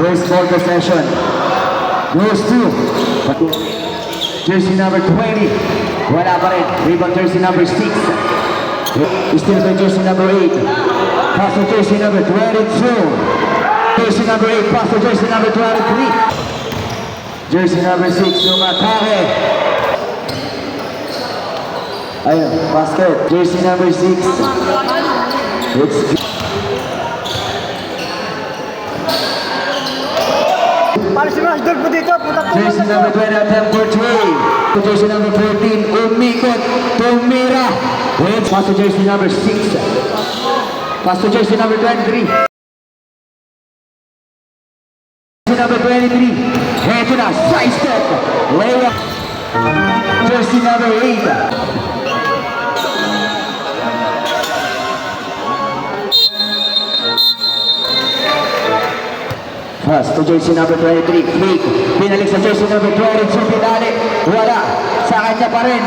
First ball possession goes to jersey number 20. Wala pa rin. Rebound jersey number 6. Still by jersey number 8. Pass to jersey number 22. Jersey number 8. Pass to jersey number 23. Jersey number 6. Sumakake. Ayun, basket. Jersey number 6. It's Para si Rush Dog po dito, putak po. jersey number 20, attempt for 3. Jersey number 14, umikot, tumira. Wait, pass to jersey number 6. Pass to jersey number 23. Jersey number 23. Heto na, side step. Layup. Jersey number 8. Pass to jersey number 23, fake. Pinalik sa jersey number 22, pinali. Wala. Sa kanya pa rin.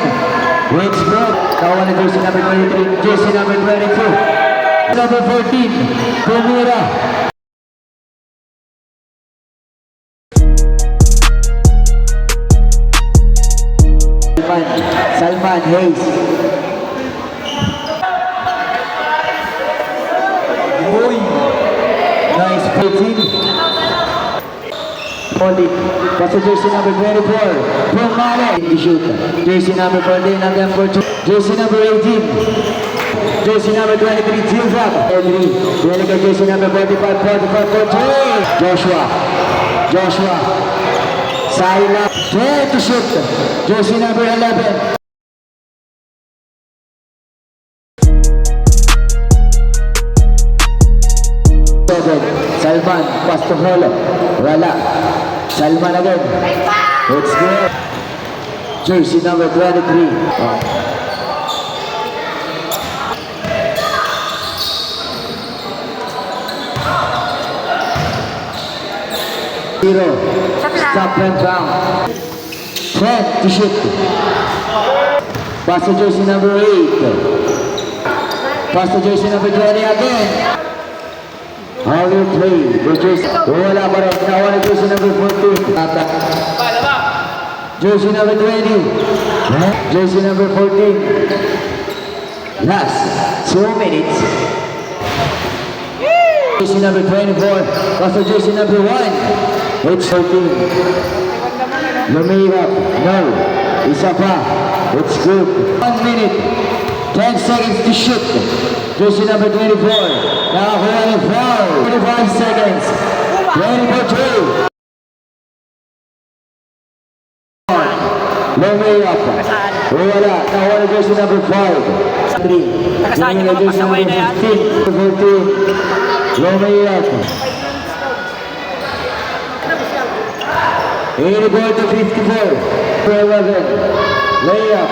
It's good. Kawan na jersey number 23, jersey number 22. Number 14, tumira. Salman Hayes. Boy. Nice 14. Pass to jersey number 24. Pumale. Shoot. Jersey number 14 and then for jersey number 18. Jersey number 23. Teams up. Delegate jersey number 45. 45 for 3. Joshua. Saila. 10 to shoot. Jersey number 11. Salman. Pass to Holo. Wala. Salman again. It's good. Jersey number 23. Zero. Stop and down. 10 to shoot. Pass to jersey number 8. Pass to jersey number 20 again. How you play? Wala pa rin. Nawa na jersey number 14. Jersey number 20. Jersey number 14. Last 2 minutes. Jersey number 24. Pass to jersey number 1. It's 14. Lumihap. No. Isa pa. It's good. 1 minute. 10 seconds to shoot. Jersey number 24. Nakakuha ng foul. 25 seconds. 20 for 2. Lumihap. Wala. Nakakuha ng jersey number 5. 3. Nakasaan niyo mga pasaway na yan? 14. Lumihap. 84 to 54. 11. Layup.